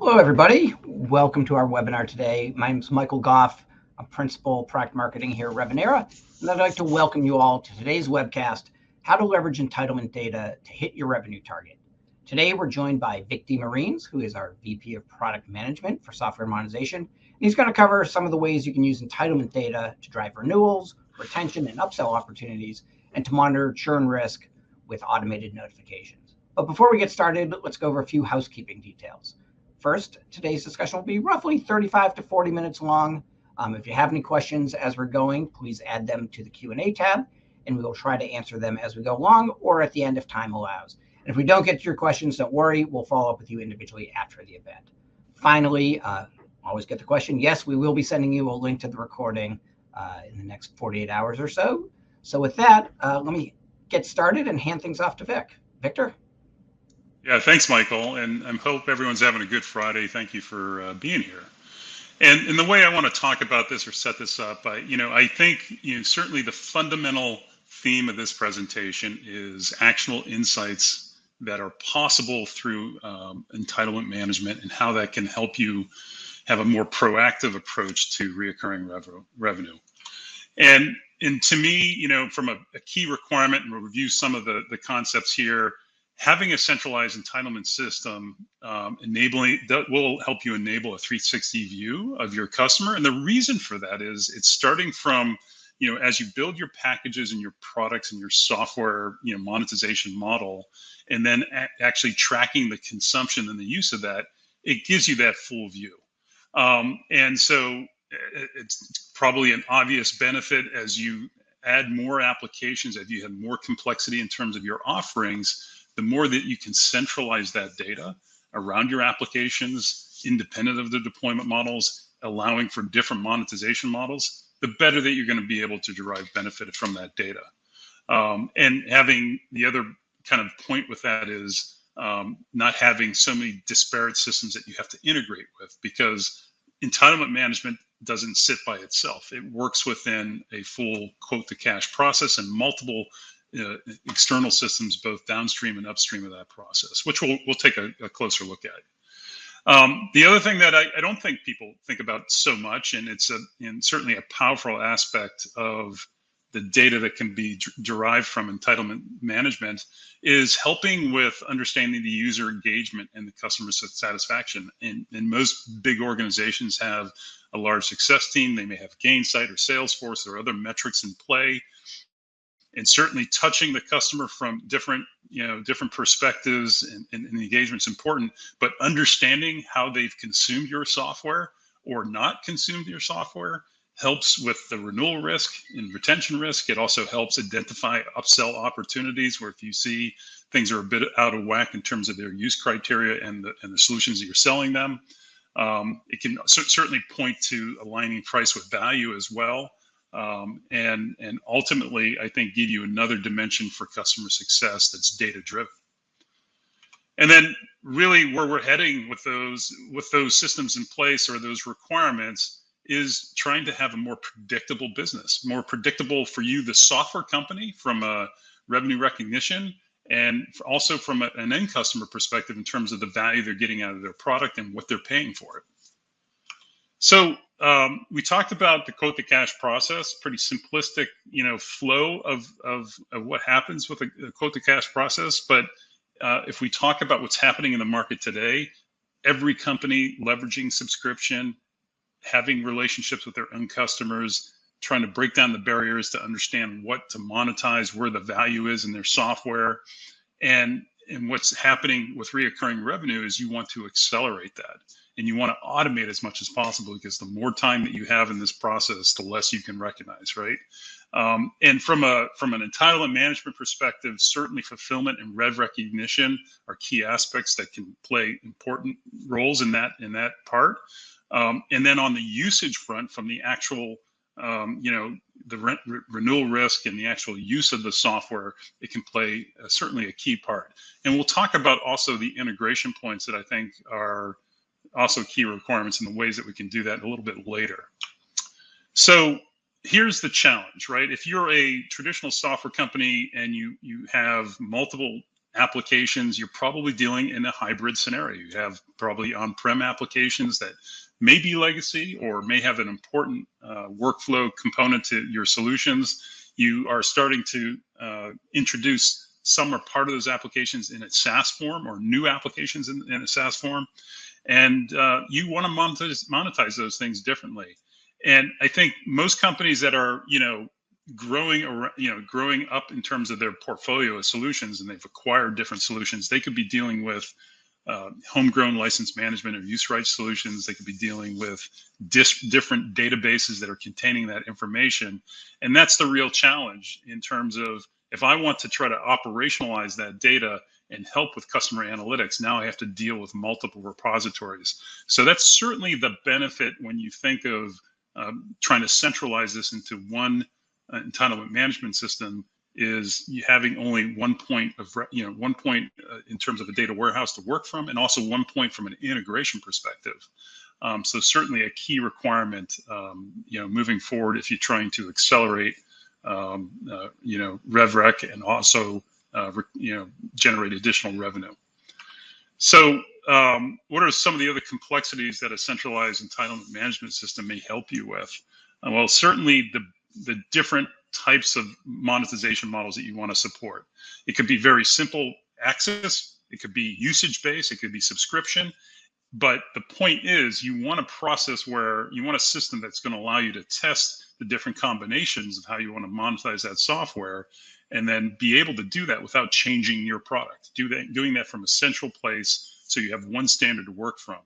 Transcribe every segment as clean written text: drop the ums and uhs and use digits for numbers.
Hello, everybody. Welcome to our webinar today. My name is Michael Goff. I'm Principal Product Marketing here at Revenera, and I'd like to welcome you all to today's webcast, How to Leverage Entitlement Data to Hit Your Revenue Target. Today, we're joined by Vic DeMarines, who is our VP of Product Management for Software Monetization. And he's going to cover some of the ways you can use entitlement data to drive renewals, retention, and upsell opportunities, and to monitor churn risk with automated notifications. But before we get started, let's go over a few housekeeping details. First, today's discussion will be roughly 35 to 40 minutes long. If you have any questions as we're going, please add them to the Q&A tab, and we will try to answer them as we go along or at the end if time allows. And if we don't get to your questions, don't worry, we'll follow up with you individually after the event. Finally, always get the question, yes, we will be sending you a link to the recording in the next 48 hours or so. So with that, let me get started and hand things off to Vic. Victor? Yeah, thanks, Michael, and I hope everyone's having a good Friday. Thank you for being here. And the way I want to talk about this or set this up, I think certainly the fundamental theme of this presentation is actionable insights that are possible through entitlement management and how that can help you have a more proactive approach to reoccurring revenue. And to me, from a key requirement, and we'll review some of the concepts here. Having a centralized entitlement system enabling that will help you enable a 360 view of your customer. And the reason for that is it's starting from, as you build your packages and your products and your software, monetization model, and then actually tracking the consumption and the use of that, it gives you that full view. And so it's probably an obvious benefit as you add more applications, as you have more complexity in terms of your offerings. The more that you can centralize that data around your applications, independent of the deployment models, allowing for different monetization models, the better that you're going to be able to derive benefit from that data. And having the other kind of point with that is not having so many disparate systems that you have to integrate with, because entitlement management doesn't sit by itself. It works within a full quote-to-cash process and multiple external systems, both downstream and upstream of that process, which we'll take a closer look at. The other thing that I don't think people think about so much, and it's certainly a powerful aspect of the data that can be derived from entitlement management, is helping with understanding the user engagement and the customer satisfaction. And most big organizations have a large success team. They may have Gainsight or Salesforce or other metrics in play. And certainly touching the customer from different perspectives and engagement is important, but understanding how they've consumed your software or not consumed your software helps with the renewal risk and retention risk. It also helps identify upsell opportunities where if you see things are a bit out of whack in terms of their use criteria and the solutions that you're selling them. It can certainly point to aligning price with value as well. And ultimately, I think, give you another dimension for customer success that's data driven. And then really where we're heading with those systems in place or those requirements is trying to have a more predictable business, more predictable for you, the software company, from a revenue recognition, and also from an end customer perspective in terms of the value they're getting out of their product and what they're paying for it. So we talked about the quote-to-cash process, pretty simplistic, flow of what happens with a quote-to-cash process. But if we talk about what's happening in the market today, every company leveraging subscription, having relationships with their own customers, trying to break down the barriers to understand what to monetize, where the value is in their software. And what's happening with reoccurring revenue is you want to accelerate that. And you want to automate as much as possible, because the more time that you have in this process, the less you can recognize, right? And from an entitlement management perspective, certainly fulfillment and rev recognition are key aspects that can play important roles in that part. And then on the usage front, from the actual, the renewal risk and the actual use of the software, it can play certainly a key part. And we'll talk about also the integration points that I think are also key requirements and the ways that we can do that a little bit later. So here's the challenge, right? If you're a traditional software company and you have multiple applications, you're probably dealing in a hybrid scenario. You have probably on-prem applications that may be legacy or may have an important workflow component to your solutions. You are starting to introduce some or part of those applications in a SaaS form or new applications in a SaaS form. And you want to monetize those things differently. And I think most companies that are, growing up in terms of their portfolio of solutions, and they've acquired different solutions, they could be dealing with homegrown license management or use rights solutions. They could be dealing with different databases that are containing that information. And that's the real challenge in terms of, if I want to try to operationalize that data and help with customer analytics, now I have to deal with multiple repositories. So that's certainly the benefit when you think of trying to centralize this into one entitlement management system, is you having only one point in terms of a data warehouse to work from, and also one point from an integration perspective. So certainly a key requirement, moving forward if you're trying to accelerate, RevRec and also, generate additional revenue. So what are some of the other complexities that a centralized entitlement management system may help you with? Well, certainly the different types of monetization models that you want to support. It could be very simple access. It could be usage-based. It could be subscription. But the point is, you want a process where you want a system that's going to allow you to test the different combinations of how you want to monetize that software, and then be able to do that without changing your product. Doing that from a central place, so you have one standard to work from.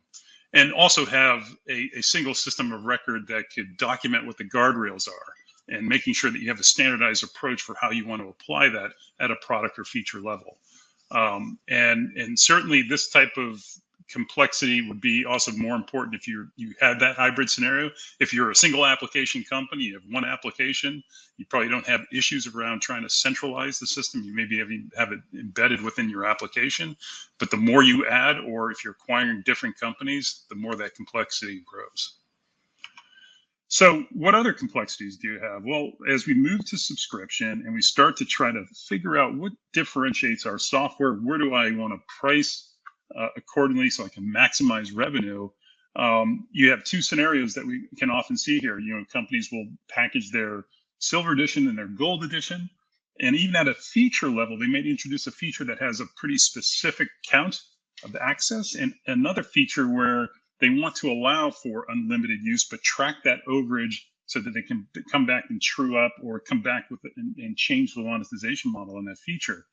And also have a single system of record that could document what the guardrails are, and making sure that you have a standardized approach for how you want to apply that at a product or feature level. And certainly this type of complexity would be also more important if you had that hybrid scenario. If you're a single application company, you have one application, you probably don't have issues around trying to centralize the system. You maybe have it embedded within your application, but the more you add, or if you're acquiring different companies, the more that complexity grows. So what other complexities do you have? Well, as we move to subscription and we start to try to figure out what differentiates our software, where do I want to price accordingly so I can maximize revenue, you have two scenarios that we can often see here. Companies will package their silver edition and their gold edition. And even at a feature level, they may introduce a feature that has a pretty specific count of access, and another feature where they want to allow for unlimited use, but track that overage so that they can come back and true up, or come back with it and change the monetization model in that feature.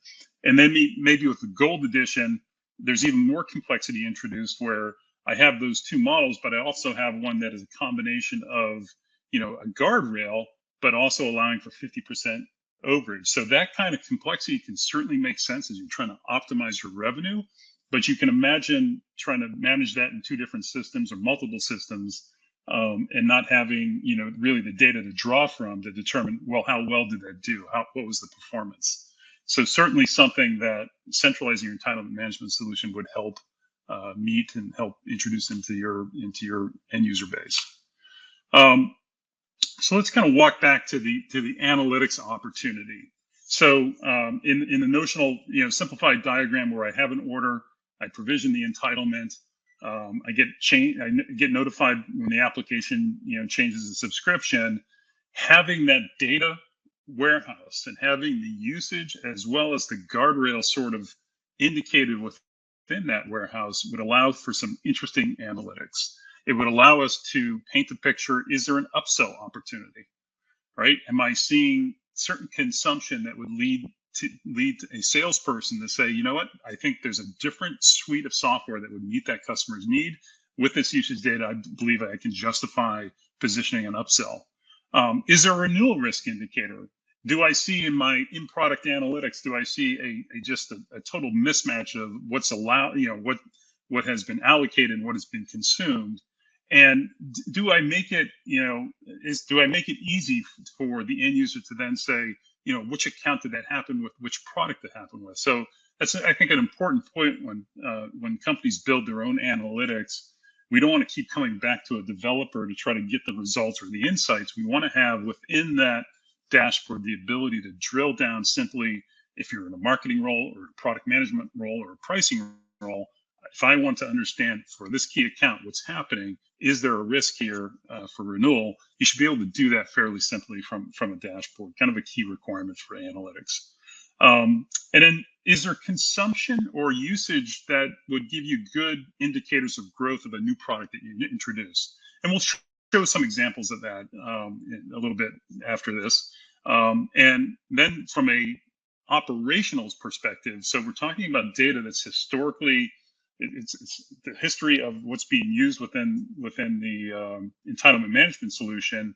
And then maybe with the gold edition, there's even more complexity introduced, where I have those two models, but I also have one that is a combination of, a guardrail, but also allowing for 50% overage. So that kind of complexity can certainly make sense as you're trying to optimize your revenue. But you can imagine trying to manage that in two different systems or multiple systems, and not having, really the data to draw from to determine, well, how well did that do? What was the performance? So certainly something that centralizing your entitlement management solution would help meet and help introduce into your end user base. So let's kind of walk back to the analytics opportunity. So in the notional, simplified diagram where I have an order, I provision the entitlement, I get notified when the application changes the subscription. Having that data warehouse and having the usage as well as the guardrail sort of indicated within that warehouse would allow for some interesting analytics. It would allow us to paint the picture: is there an upsell opportunity, right? Am I seeing certain consumption that would lead to a salesperson to say, you know what, I think there's a different suite of software that would meet that customer's need. With this usage data, I believe I can justify positioning an upsell. Is there a renewal risk indicator? Do I see in my in-product analytics, do I see just a total mismatch of what's allowed, what has been allocated and what has been consumed? And do I make it, do I make it easy for the end user to then say, which account did that happen with, which product it happened with? So that's, I think, an important point when companies build their own analytics. We don't want to keep coming back to a developer to try to get the results or the insights. We want to have within that dashboard the ability to drill down simply if you're in a marketing role or a product management role or a pricing role, if I want to understand for this key account what's happening, is there a risk here for renewal? You should be able to do that fairly simply from a dashboard, kind of a key requirement for analytics. And then, is there consumption or usage that would give you good indicators of growth of a new product that you introduce? And we'll show some examples of that a little bit after this. And then from a operationals perspective, so we're talking about data that's historically, it's the history of what's being used within the entitlement management solution.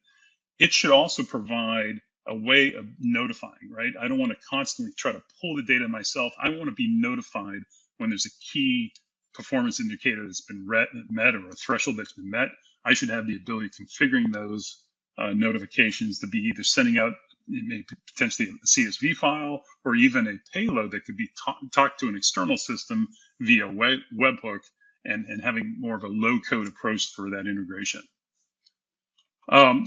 It should also provide a way of notifying, right? I don't want to constantly try to pull the data myself. I want to be notified when there's a key performance indicator that's been met or a threshold that's been met. I should have the ability of configuring those notifications to be either sending out maybe potentially a CSV file or even a payload that could be talked to an external system via webhook and having more of a low-code approach for that integration.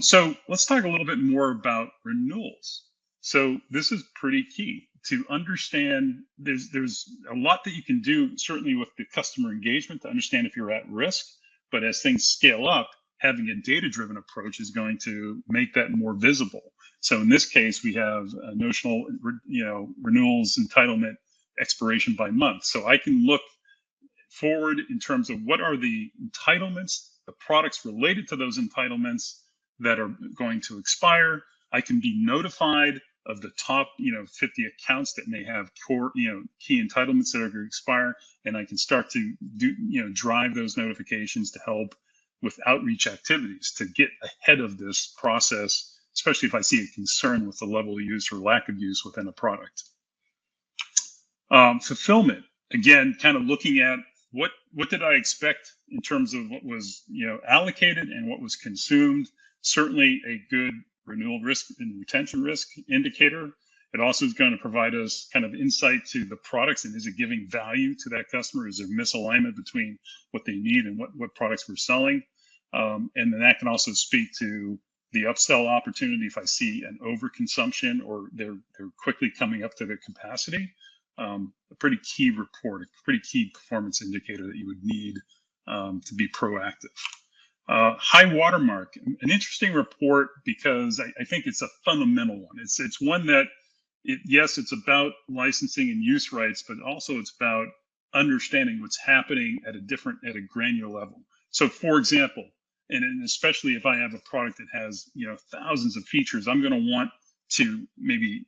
So let's talk a little bit more about renewals. So this is pretty key to understand. There's a lot that you can do, certainly with the customer engagement, to understand if you're at risk. But as things scale up, having a data-driven approach is going to make that more visible. So in this case, we have a notional, renewals entitlement expiration by month. So I can look forward in terms of what are the entitlements, the products related to those entitlements that are going to expire. I can be notified of the top 50 accounts that may have core key entitlements that are going to expire, and I can start to do drive those notifications to help with outreach activities to get ahead of this process, especially if I see a concern with the level of use or lack of use within a product. Fulfillment, again, kind of looking at what did I expect in terms of what was allocated and what was consumed. Certainly a good renewal risk and retention risk indicator. It also is going to provide us kind of insight to the products, and is it giving value to that customer? Is there misalignment between what they need and what products we're selling? And then that can also speak to the upsell opportunity if I see an overconsumption or they're quickly coming up to their capacity. A pretty key report, a pretty key performance indicator that you would need to be proactive. High watermark, an interesting report because I think it's a fundamental one. It's one that, yes, it's about licensing and use rights, but also it's about understanding what's happening at a granular level. So, for example, and especially if I have a product that has thousands of features, I'm going to want to maybe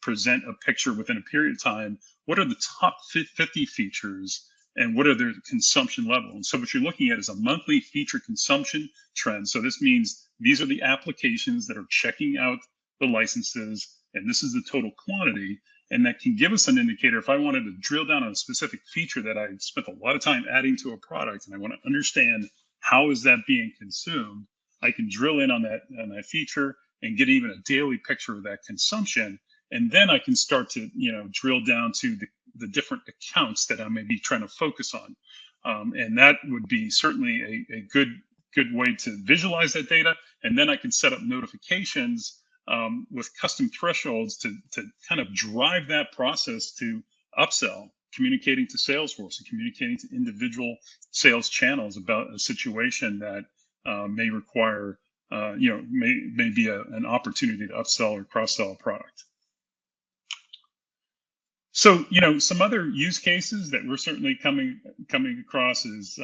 present a picture within a period of time. What are the top 50 features? And what are their consumption level? And so what you're looking at is a monthly feature consumption trend. So this means these are the applications that are checking out the licenses, and this is the total quantity. And that can give us an indicator. If I wanted to drill down on a specific feature that I spent a lot of time adding to a product, and I want to understand how is that being consumed, I can drill in on that feature and get even a daily picture of that consumption. And then I can start to drill down to the different accounts that I may be trying to focus on. And that would be certainly a good way to visualize that data. And then I can set up notifications with custom thresholds to kind of drive that process to upsell, communicating to Salesforce and communicating to individual sales channels about a situation that may require, may be an opportunity to upsell or cross-sell a product. So, some other use cases that we're certainly coming across is,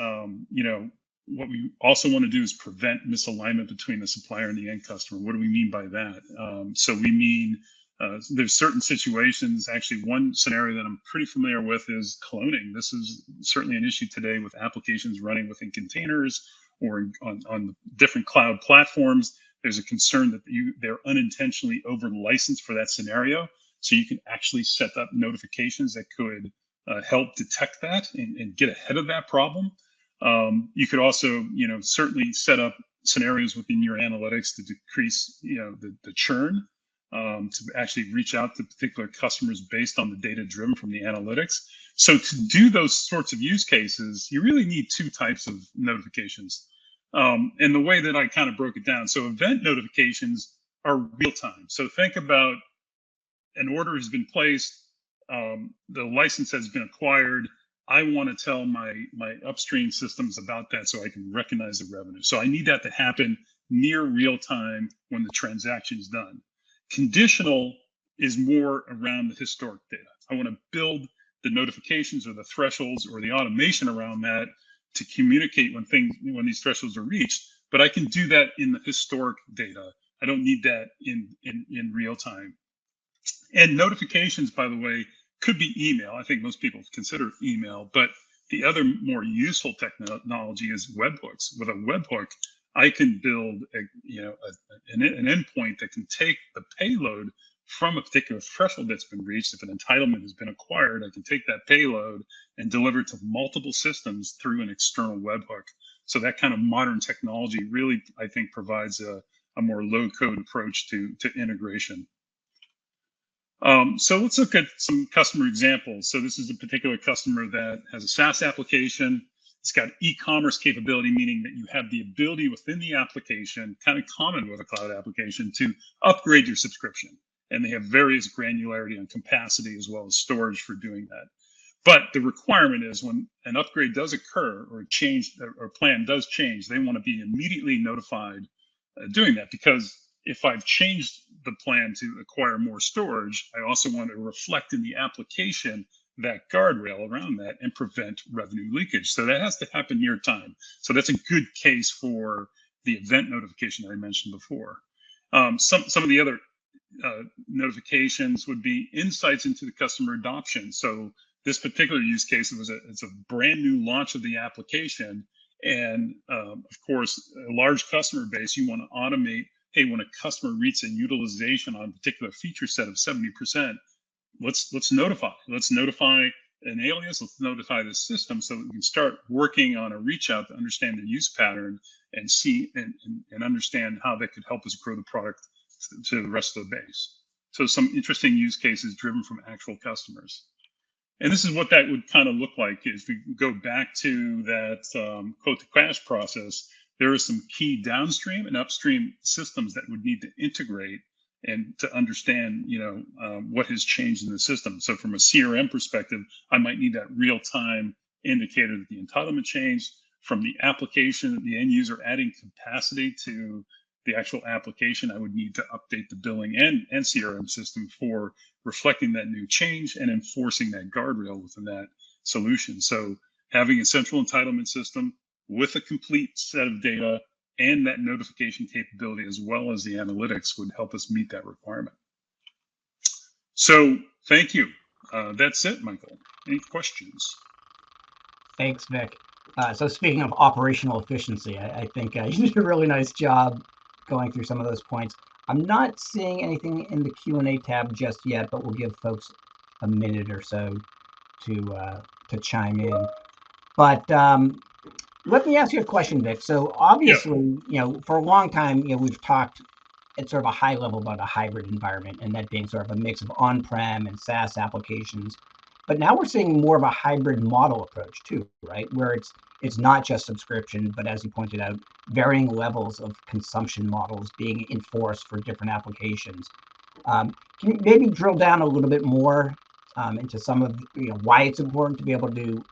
what we also want to do is prevent misalignment between the supplier and the end customer. What do we mean by that? So we mean there's certain situations. Actually, one scenario that I'm pretty familiar with is cloning. This is certainly an issue today with applications running within containers or on different cloud platforms. There's a concern that they're unintentionally over licensed for that scenario. So you can actually set up notifications that could help detect that and get ahead of that problem. You could also, certainly set up scenarios within your analytics to decrease, the churn, to actually reach out to particular customers based on the data driven from the analytics. So to do those sorts of use cases, you really need two types of notifications. And the way that I kind of broke it down, so event notifications are real time. So think about an order has been placed, the license has been acquired. I want to tell my upstream systems about that so I can recognize the revenue. So I need that to happen near real time when the transaction is done. Conditional is more around the historic data. I want to build the notifications or the thresholds or the automation around that to communicate when these thresholds are reached. But I can do that in the historic data. I don't need that in real time. And notifications, by the way, could be email. I think most people consider email, but the other more useful technology is webhooks. With a webhook, I can build an endpoint that can take the payload from a particular threshold that's been reached. If an entitlement has been acquired, I can take that payload and deliver it to multiple systems through an external webhook. So that kind of modern technology really, I think, provides a more low-code approach to integration. So let's look at some customer examples. So this is a particular customer that has a SaaS application. It's got e-commerce capability, meaning that you have the ability within the application, kind of common with a cloud application, to upgrade your subscription. And they have various granularity and capacity as well as storage for doing that. But the requirement is when an upgrade does occur or change or plan does change, they want to be immediately notified doing that, because if I've changed the plan to acquire more storage, I also want to reflect in the application that guardrail around that and prevent revenue leakage. So that has to happen near time. So that's a good case for the event notification that I mentioned before. Some of the other notifications would be insights into the customer adoption. So this particular use case, it's a brand new launch of the application. And of course, a large customer base, you want to automate. Hey, when a customer reaches a utilization on a particular feature set of 70%, let's notify. Let's notify an alias. Let's notify the system so that we can start working on a reach out to understand the use pattern and see and understand how that could help us grow the product to the rest of the base. So some interesting use cases driven from actual customers. And this is what that would kind of look like if we go back to that quote to cash process. There are some key downstream and upstream systems that would need to integrate and to understand, what has changed in the system. So from a CRM perspective, I might need that real-time indicator that the entitlement changed. From the application, the end user adding capacity to the actual application, I would need to update the billing and CRM system for reflecting that new change and enforcing that guardrail within that solution. So having a central entitlement system with a complete set of data and that notification capability, as well as the analytics, would help us meet that requirement. So thank you. That's it, Michael. Any questions? Thanks, Vic. So speaking of operational efficiency, I think you did a really nice job going through some of those points. I'm not seeing anything in the Q&A tab just yet, but we'll give folks a minute or so to chime in. But let me ask you a question, Vic. So obviously, for a long time, we've talked at sort of a high level about a hybrid environment, and that being sort of a mix of on-prem and SaaS applications. But now we're seeing more of a hybrid model approach too, right? Where it's not just subscription, but as you pointed out, varying levels of consumption models being enforced for different applications. Can you maybe drill down a little bit more into some of why it's important to be able to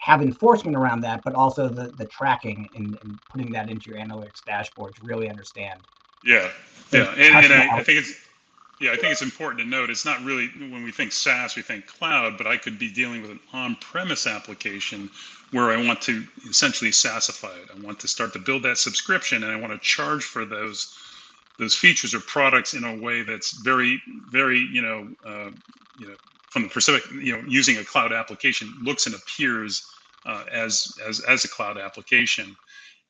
have enforcement around that, but also the tracking and putting that into your analytics dashboard to really understand? Yeah. And I think it's important to note, it's not really, when we think SaaS, we think cloud, but I could be dealing with an on-premise application where I want to essentially SaaSify it. I want to start to build that subscription, and I want to charge for those features or products in a way that's very, very, from the perspective, using a cloud application looks and appears as a cloud application.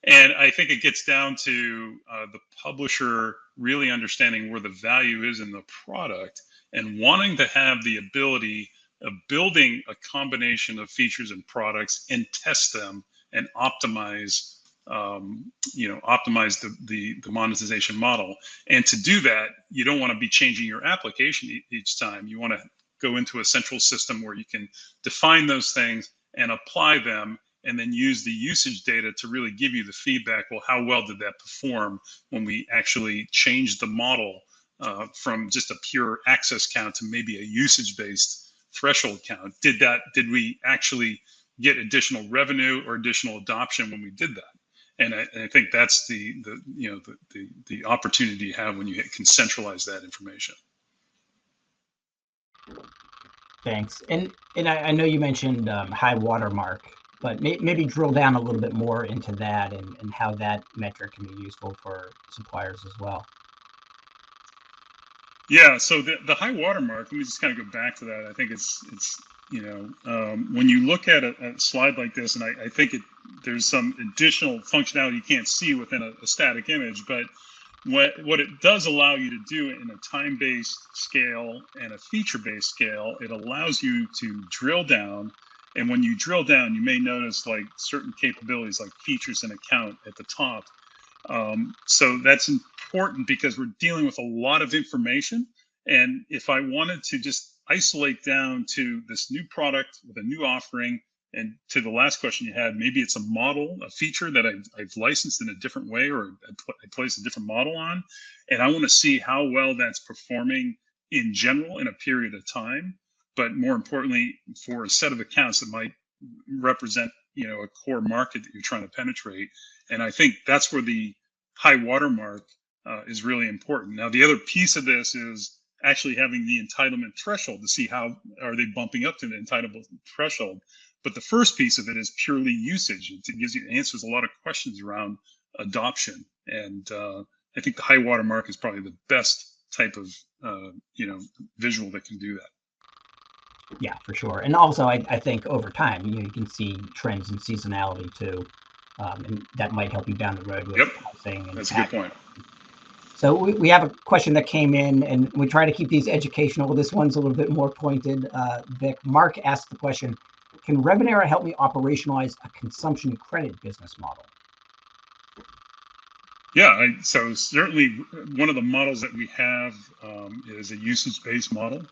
And I think it gets down to the publisher really understanding where the value is in the product and wanting to have the ability of building a combination of features and products and test them and optimize, the monetization model. And to do that, you don't want to be changing your application each time. You want to go into a central system where you can define those things and apply them, and then use the usage data to really give you the feedback. Well, how well did that perform when we actually changed the model from just a pure access count to maybe a usage-based threshold count. Did we actually get additional revenue or additional adoption when we did that? And I think that's the opportunity you have when you can centralize that information. Thanks. And I know you mentioned high watermark, but maybe drill down a little bit more into that and how that metric can be useful for suppliers as well. Yeah, so the high watermark, let me just kind of go back to that. I think it's when you look at a slide like this, and I think there's some additional functionality you can't see within a static image, but what it does allow you to do in a time-based scale and a feature-based scale, it allows you to drill down. And when you drill down, you may notice like certain capabilities like features and account at the top. So that's important because we're dealing with a lot of information. And if I wanted to just isolate down to this new product with a new offering, and to the last question you had, maybe it's a model, a feature that I've licensed in a different way, or I placed a different model on, and I want to see how well that's performing in general in a period of time. But more importantly, for a set of accounts that might represent, a core market that you're trying to penetrate. And I think that's where the high watermark is really important. Now, the other piece of this is actually having the entitlement threshold to see how are they bumping up to the entitlement threshold. But the first piece of it is purely usage. It answers a lot of questions around adoption. And I think the high watermark is probably the best type of visual that can do that. Yeah, for sure. And also, I think over time, you can see trends in seasonality too, and that might help you down the road with pricing. That's a good point. So we have a question that came in, and we try to keep these educational. This one's a little bit more pointed. Vic, Mark asked the question, can Revenera help me operationalize a consumption credit business model? Yeah, so certainly one of the models that we have is a usage-based model.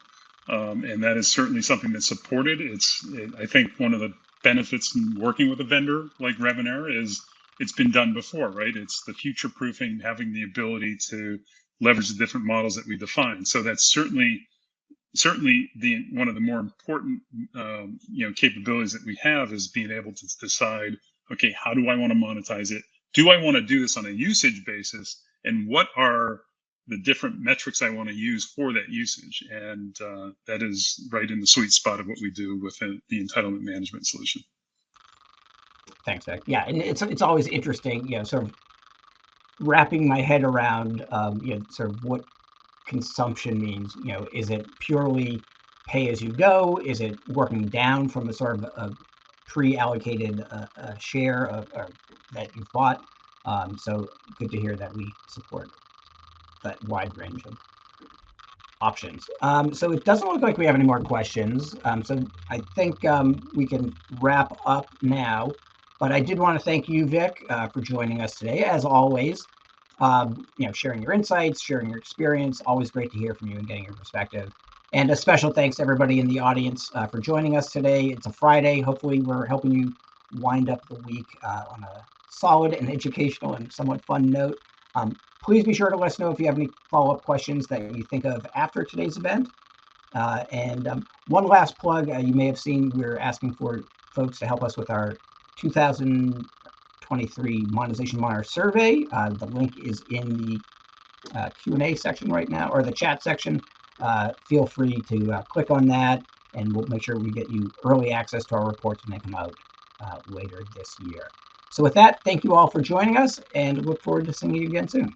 And that is certainly something that's supported. I think one of the benefits in working with a vendor like Revenera is it's been done before, right? It's the future-proofing, having the ability to leverage the different models that we define. So that's certainly one of the more important capabilities that we have is being able to decide, okay, how do I want to monetize it? Do I want to do this on a usage basis? And what are the different metrics I want to use for that usage? And that is right in the sweet spot of what we do with the entitlement management solution. Thanks, Vic. Yeah, and it's always interesting, sort of wrapping my head around, sort of what consumption means. Is it purely pay as you go? Is it working down from a sort of a pre-allocated share that you've bought? So good to hear that we support that wide range of options. So it doesn't look like we have any more questions. So I think we can wrap up now. But I did want to thank you, Vic, for joining us today. As always, sharing your insights, sharing your experience. Always great to hear from you and getting your perspective. And a special thanks to everybody in the audience for joining us today. It's a Friday. Hopefully, we're helping you wind up the week on a solid and educational and somewhat fun note. Please be sure to let us know if you have any follow-up questions that you think of after today's event. And one last plug, you may have seen we're asking for folks to help us with our 2023 Monetization Monitor survey. The link is in the Q&A section right now, or the chat section. Feel free to click on that, and we'll make sure we get you early access to our reports when they come out later this year. So with that, thank you all for joining us, and look forward to seeing you again soon.